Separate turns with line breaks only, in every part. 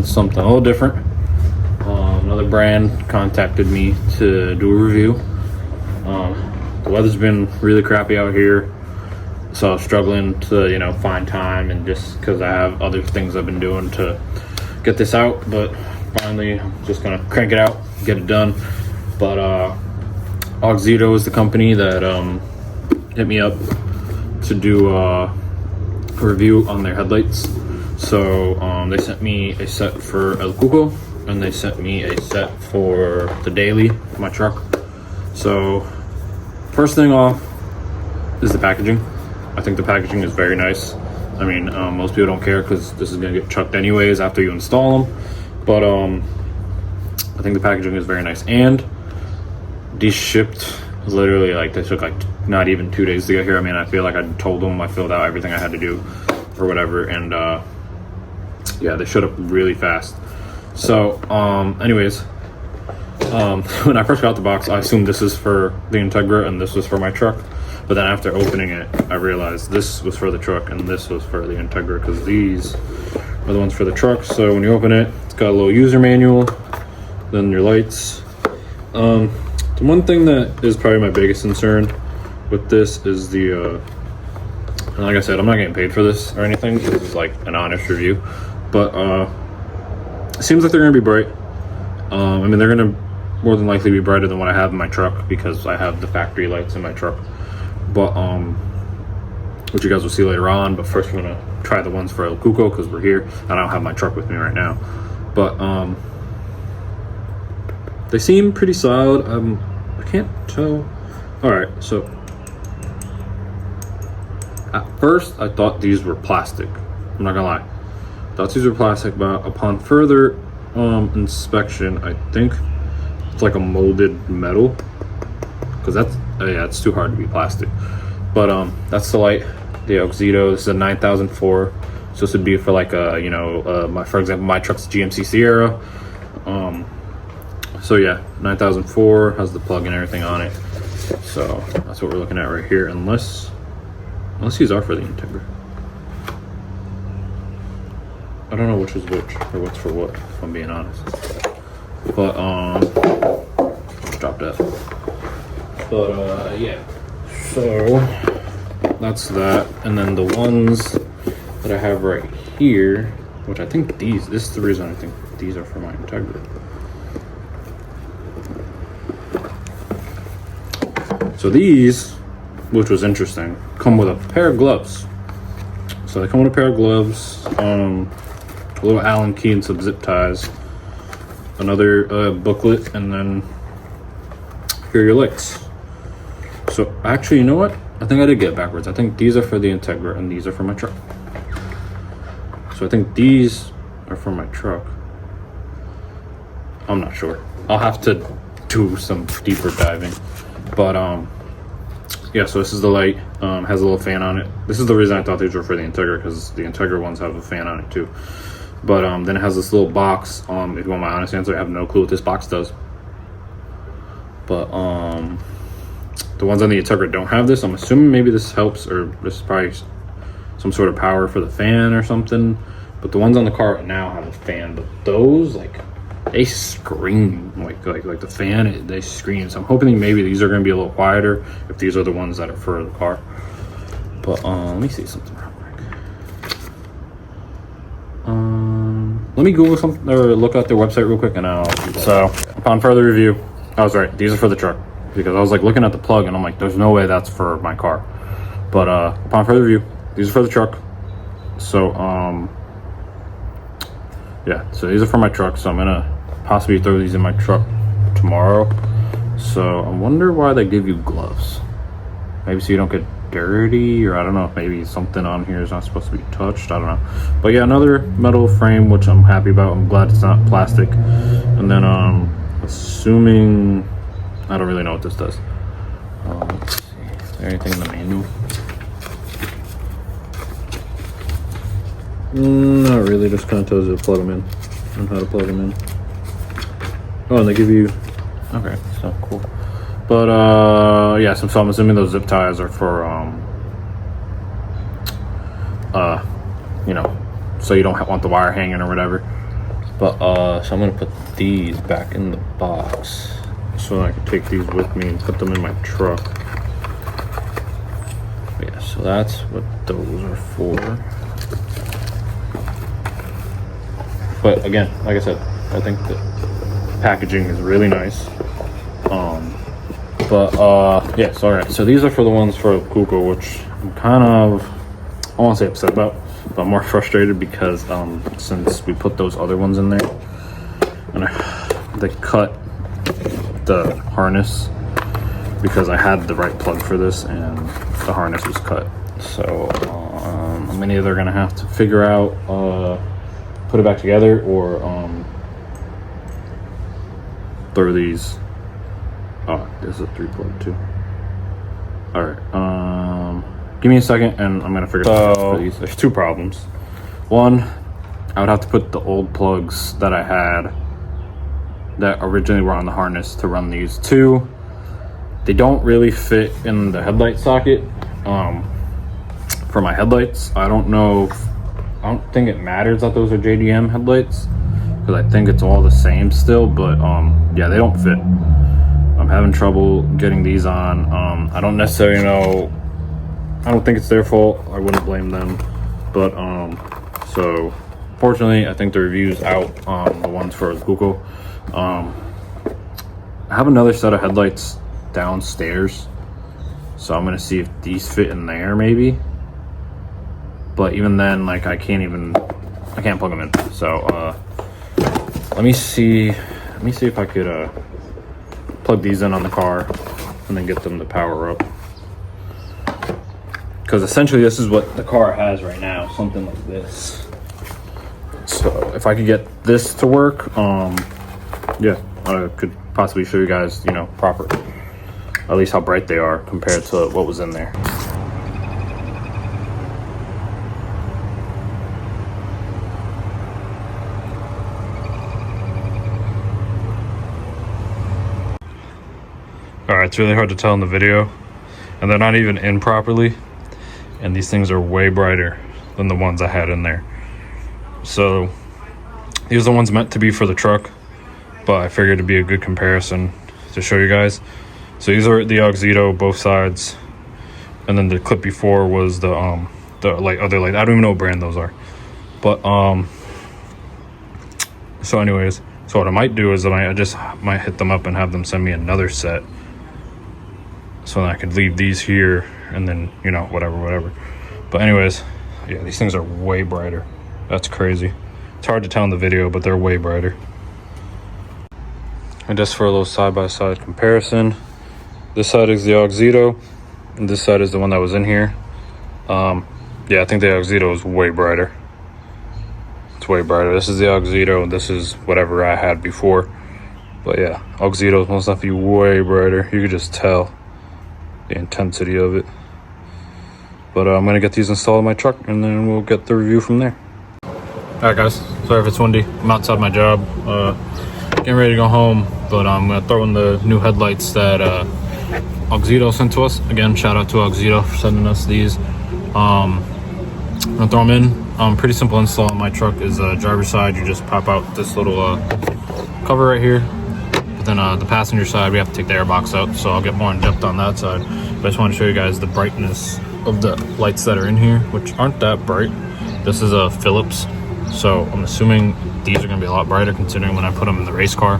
Something a little different. Another brand contacted me to do a review. The weather's been really crappy out here, so I was struggling to find time, and just because I have other things I've been doing to get this out, but finally I'm just gonna crank it out, get it done. But Auxito is the company that hit me up to do a review on their headlights. So they sent me a set for El-Kuko, and they sent me a set for the daily, my truck. So first thing off is the packaging. I think the packaging is very nice. I mean, most people don't care because this is gonna get chucked anyways after you install them. But I think the packaging is very nice. And these shipped literally, like, they took like not even 2 days to get here. I mean, I feel like I told them I filled out everything I had to do or whatever, and yeah, they showed up really fast. So anyways, when I first got the box, I assumed this is for the Integra and this was for my truck. But then after opening it, I realized this was for the truck and this was for the Integra, because these are the ones for the truck. So when you open it, it's got a little user manual, then your lights. The one thing that is probably my biggest concern with this is the and like I said, I'm not getting paid for this or anything. This is like an honest review. But it seems like they're gonna be bright. I mean, they're gonna more than likely be brighter than what I have in my truck, because I have the factory lights in my truck. But which you guys will see later on. But first we're gonna try the ones for El-Kuko because we're here and I don't have my truck with me right now. But they seem pretty solid. I can't tell. All right, so at first I thought these were plastic. I'm not gonna lie. Thought these were plastic, but upon further inspection, I think it's like a molded metal, because that's yeah, it's too hard to be plastic. But that's the light, the Auxito. This is a 9004, so this would be for like a for example, my truck's GMC Sierra. So yeah, 9004 has the plug and everything on it. So that's what we're looking at right here, unless these are for the Integra. I don't know which is which or what's for what, if I'm being honest. But drop that. But yeah. So that's that. And then the ones that I have right here, which I think this is the reason I think these are for my Integra. So these, which was interesting, come with a pair of gloves. So they come with a pair of gloves, a little Allen key and some zip ties, another booklet, and then here are your lights. So actually, you know what? I think I did get it backwards. I think these are for the Integra and these are for my truck. So I think these are for my truck. I'm not sure. I'll have to do some deeper diving. But yeah, so this is the light. Has a little fan on it. This is the reason I thought these were for the Integra, because the Integra ones have a fan on it too. But then it has this little box. If you want my honest answer, I have no clue what this box does. But the ones on the Integra don't have this. I'm assuming maybe this helps, or this is probably some sort of power for the fan or something. But the ones on the car right now have a fan. But those, like, they scream like the fan. They scream. So I'm hoping maybe these are going to be a little quieter if these are the ones that are for the car. But let me see something real quick. Let me Google something or look at their website real quick, and I'll do that. So upon further review, I was right. These are for the truck, because I was like looking at the plug and I'm like, there's no way that's for my car. But upon further review, these are for the truck. So yeah, so these are for my truck. So I'm gonna possibly throw these in my truck tomorrow. So I wonder why they give you gloves. Maybe so you don't get dirty, or I don't know if maybe something on here is not supposed to be touched. I don't know. But yeah, another metal frame, which I'm happy about. I'm glad it's not plastic. And then assuming, I don't really know what this does. Let's see, is there anything in the manual? Not really, just kind of tells you to plug them in and how to plug them in. Oh, and they give you, okay, so cool. But yeah, so I'm assuming those zip ties are for you know, so you don't want the wire hanging or whatever. But so I'm gonna put these back in the box so I can take these with me and put them in my truck. Yeah, so that's what those are for. But again, like I said, I think the packaging is really nice. Yeah, so alright, so these are for the ones for ELKUKO, which I'm kind of, I won't say upset about, but I'm more frustrated because since we put those other ones in there and they cut the harness because I had the right plug for this and the harness was cut. So I'm either gonna have to figure out put it back together or throw these. Oh, there's a 3-plug too. All right, give me a second and I'm gonna figure out for these. There's two problems. One, I would have to put the old plugs that I had that originally were on the harness to run these. Two, they don't really fit in the headlight socket for my headlights. I don't think it matters that those are JDM headlights because I think it's all the same still, but yeah, they don't fit. I'm having trouble getting these on. I don't necessarily know, I don't think it's their fault. I wouldn't blame them, but so fortunately I think the review's out on the ones for ELKUKO. I have another set of headlights downstairs, so I'm gonna see if these fit in there maybe, but even then, like, I can't plug them in. So let me see if I could plug these in on the car and then get them to power up, because essentially this is what the car has right now, something like this. So if I could get this to work, yeah, I could possibly show you guys, you know, proper, at least how bright they are compared to what was in there. Alright, it's really hard to tell in the video, and they're not even in properly, and these things are way brighter than the ones I had in there. So these are the ones meant to be for the truck, but I figured it'd be a good comparison to show you guys. So these are the Auxito, both sides, and then the clip before was the light, other light. I don't even know what brand those are, but so anyways, so what I might do is I just might hit them up and have them send me another set, so then I could leave these here and then, you know, whatever. But anyways, yeah, these things are way brighter. That's crazy. It's hard to tell in the video, but they're way brighter. And just for a little side-by-side comparison, this side is the Auxito and this side is the one that was in here. Yeah, I think the Auxito is way brighter. It's way brighter. This is the Auxito and this is whatever I had before. But yeah, Auxito is most definitely way brighter. You could just tell the intensity of it. But I'm gonna get these installed in my truck and then we'll get the review from there. Alright guys, sorry if it's windy. I'm outside my job, getting ready to go home, but I'm gonna throw in the new headlights that Auxito sent to us. Again, shout out to Auxito for sending us these. I'm gonna throw them in. Pretty simple install on my truck is driver's side. You just pop out this little cover right here. But then the passenger side, we have to take the airbox out, so I'll get more in depth on that side. But I just want to show you guys the brightness of the lights that are in here, which aren't that bright. This is a Philips, so I'm assuming these are gonna be a lot brighter considering when I put them in the race car,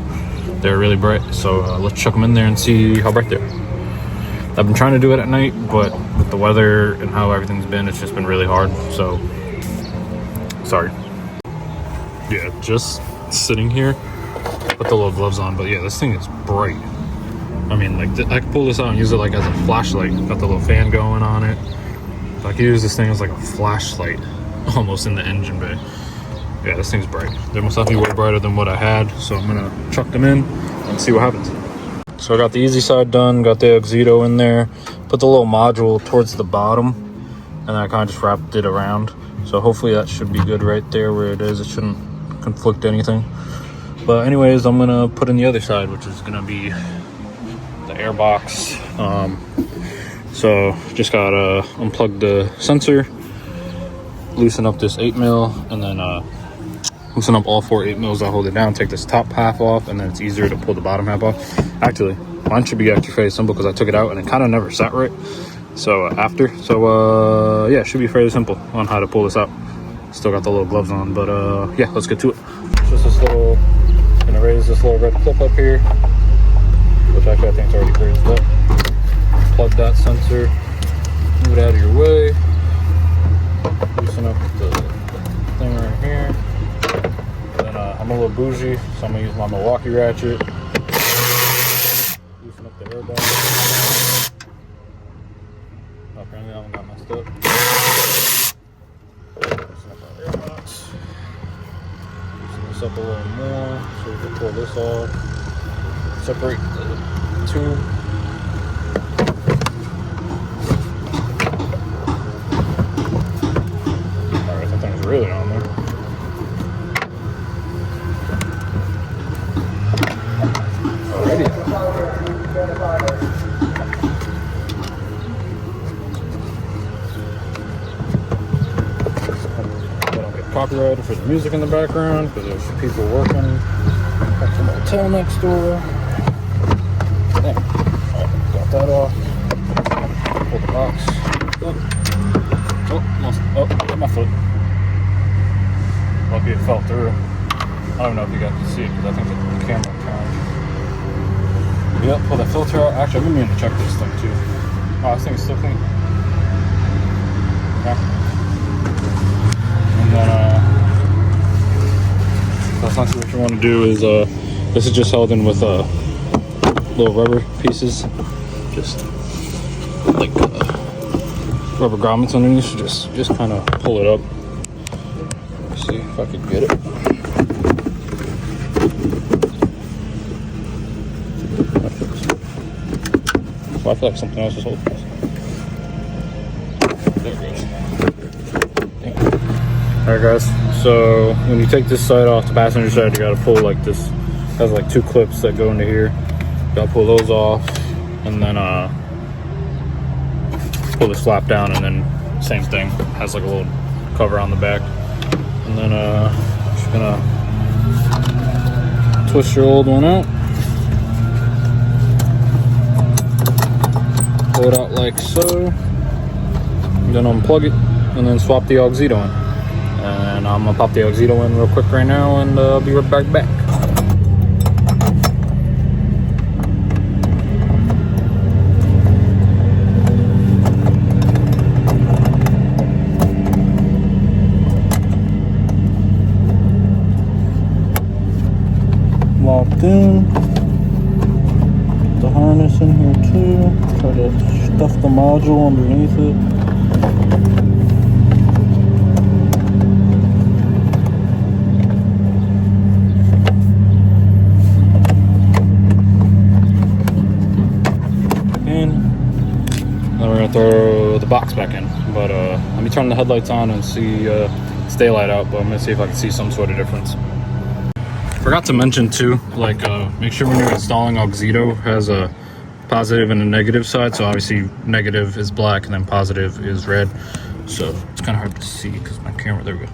they're really bright. So let's chuck them in there and see how bright they are. I've been trying to do it at night, but with the weather and how everything's been, it's just been really hard, so sorry. Yeah, just sitting here, put the little gloves on, but yeah, this thing is bright. I mean, like, I could pull this out and use it like as a flashlight. Got the little fan going on it. So I could use this thing as like a flashlight almost in the engine bay. Yeah, this thing's bright. They're most definitely way brighter than what I had, so I'm gonna chuck them in and see what happens. So I got the easy side done, got the Auxito in there, put the little module towards the bottom, and then I kind of just wrapped it around. So hopefully that should be good right there where it is. It shouldn't conflict anything. But anyways, I'm gonna put in the other side, which is gonna be the air box. So just gotta unplug the sensor, loosen up this 8mm, and then loosen up all 4 8mm that hold it down, take this top half off, and then it's easier to pull the bottom half off. Actually, mine should be actually fairly simple because I took it out and it kind of never sat right. So yeah, it should be fairly simple on how to pull this out. Still got the little gloves on, but yeah, let's get to it. Just this little, gonna raise this little red clip up here, which actually I think it's already raised up. Plug that sensor, move it out of your way, loosen up the thing right here. Then I'm a little bougie, so I'm gonna use my Milwaukee ratchet. Loosen up the air box. Oh, apparently that one got messed up. Loosen up our air box. Loosen this up a little more so we can pull this off. Separate the tube. Alright, that thing's really on there. Copyrighted for the music in the background because there's people working at the motel next door. Alright, got that off. Pull the box. Oh, hit my foot. Lucky it fell through. I don't even know if you guys can see it because I think the camera turned. Yep, pull that filter out. Actually, I've been meaning to check this thing too. Oh, this thing is still clean. Okay. And then, that's not what you want to do is, this is just held in with, little rubber pieces. Just like, rubber grommets underneath. So just kind of pull it up. Let's see if I could get it. Well, I feel like something else is holding this. There it goes. Alright guys, so when you take this side off, the passenger side, you gotta pull like this. It has like 2 clips that go into here. You gotta pull those off and then pull this flap down, and then same thing. Has like a little cover on the back. And then just gonna twist your old one out. Pull it out like so. And then unplug it and then swap the Auxito in. And I'm gonna pop the Auxito in real quick right now, and I'll be right back. Locked in. The harness in here too. Try to stuff the module underneath it. Throw the box back in, but let me turn the headlights on and see its daylight out, but I'm gonna see if I can see some sort of difference. Forgot to mention too, like make sure when you're installing Auxito has a positive and a negative side. So obviously negative is black and then positive is red, so it's kind of hard to see because my camera, there we go,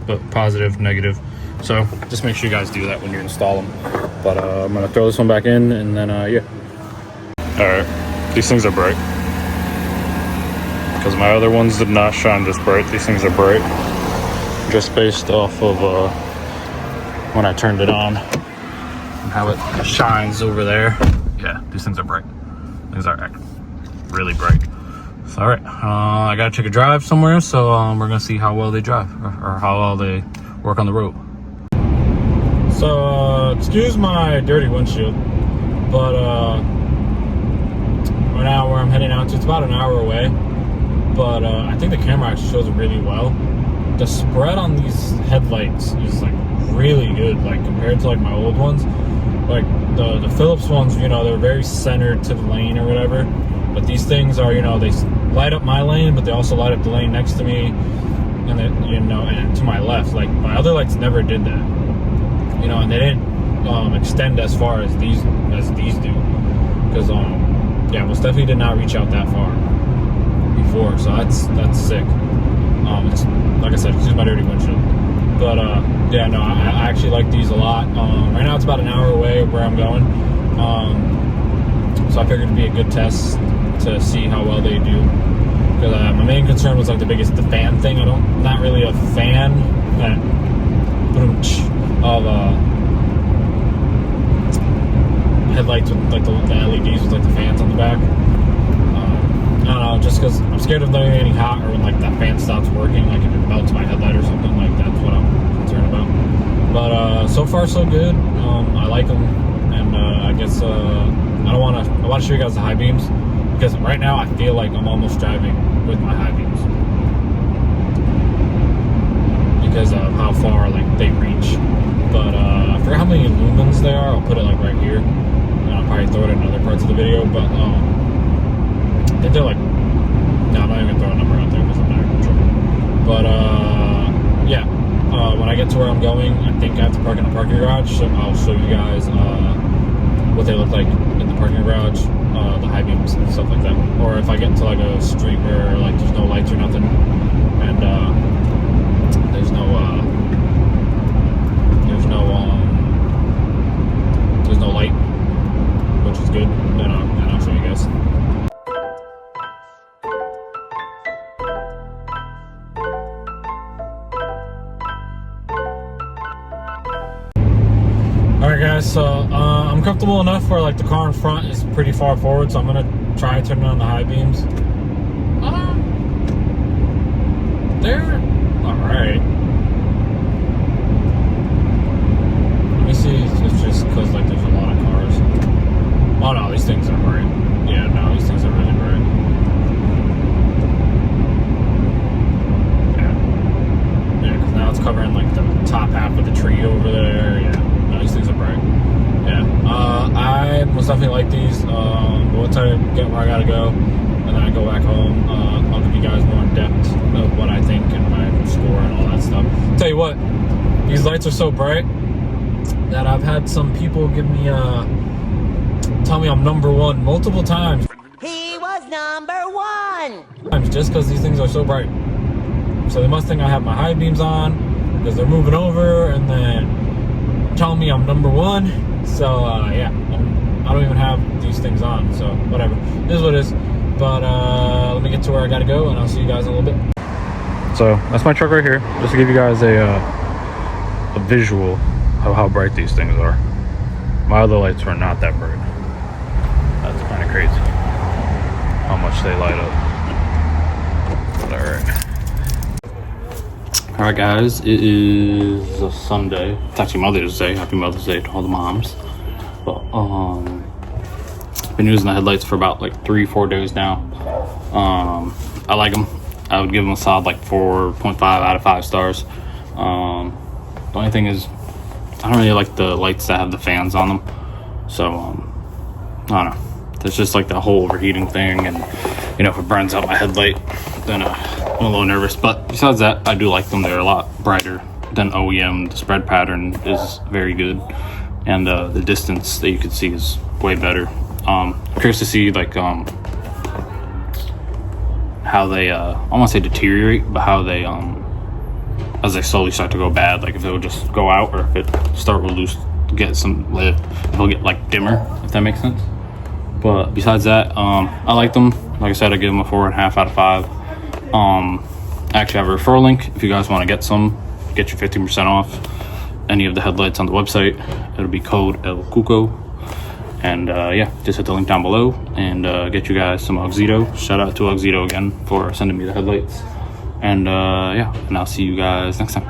but positive, negative. So just make sure you guys do that when you install them. But I'm gonna throw this one back in, and then yeah. All right, these things are bright because my other ones did not shine this bright. These things are bright just based off of when I turned it on and how it shines over there. Yeah, these things are bright. These are really bright. So, all right, I gotta take a drive somewhere, so we're gonna see how well they drive or how well they work on the road. So excuse my dirty windshield, but right now where I'm heading out to, it's about an hour away. But I think the camera actually shows it really well. The spread on these headlights is like really good, like compared to like my old ones. Like the Philips ones, you know, they're very centered to the lane or whatever. But these things are, you know, they light up my lane, but they also light up the lane next to me. and then, you know, and to my left. Like my other lights never did that, you know, and they didn't extend as far as these do, because yeah, most definitely did not reach out that far before. So that's sick. It's, like I said, it's just my dirty windshield. But yeah, no, I actually like these a lot. Right now it's about an hour away where I'm going, so I figured it'd be a good test to see how well they do. Because my main concern was like the fan thing. Not really a fan of headlights with like the LEDs with like the fans on the back. I don't know, just because I'm scared of them getting hot, or when like that fan stops working, like if it melts my headlight or something. Like that's what I'm concerned about. But so far so good. I like them, and I guess I want to show you guys the high beams, because right now I feel like I'm almost driving with my high beams because of how far like they reach. But I forget how many lumens there are. I'll put it like right here, and I'll probably throw it in other parts of the video. But I think they're like, no, I'm not even throwing a number out there because I'm not sure. But yeah, when I get to where I'm going, I think I have to park in a parking garage. So I'll show you guys what they look like in the parking garage, the high beams and stuff like that. Or if I get into like a street where like there's no lights or nothing, and there's no light, which is good, then I'll show you guys. Alright guys, so I'm comfortable enough where like the car in front is pretty far forward, so I'm gonna try turning on the high beams. They're alright. Let me see if it's just because like there's a lot of cars. Oh no, these things are bright. Yeah, no, these things are really bright. Yeah, because now it's covering like the top half of the tree over there. Yeah, no, these things are bright. Yeah, I most definitely like these. Once I get where I gotta go, and then I go back home, I'll give you guys more in depth of what I think and my score and all that stuff. Tell you what, these lights are so bright that I've had some people give me tell me I'm number one multiple times.
He was number one!
Just because these things are so bright. So they must think I have my high beams on because they're moving over and then telling me I'm number one. So yeah, I don't even have these things on, so whatever. It is what it is. But let me get to where I gotta go, and I'll see you guys in a little bit. So that's my truck right here, just to give you guys a visual of how bright these things are. My other lights are not that bright. That's kind of crazy how much they light up. Alright guys, it is a Sunday. It's actually Mother's Day. Happy Mother's Day to all the moms. But I've been using the headlights for about like 3-4 days now. I like them. I would give them a solid like 4.5 out of 5 stars. The only thing is, I don't really like the lights that have the fans on them. So I don't know. There's just like the whole overheating thing, and you know, if it burns out my headlight, then I'm a little nervous. But besides that, I do like them. They're a lot brighter than OEM. The spread pattern is very good, and the distance that you can see is way better. Curious to see like how they I don't want to say deteriorate, but how they as they slowly start to go bad, like if it'll just go out, or if it start to get some lift, it'll get like dimmer, if that makes sense. But besides that, I like them. Like I said, I give them a 4.5 out of 5. I actually have a referral link if you guys want to get some, get you 15% off any of the headlights on the website. It'll be Code-ELKUKO. And yeah, just hit the link down below and get you guys some Auxito. Shout out to Auxito again for sending me the headlights. And yeah, and I'll see you guys next time.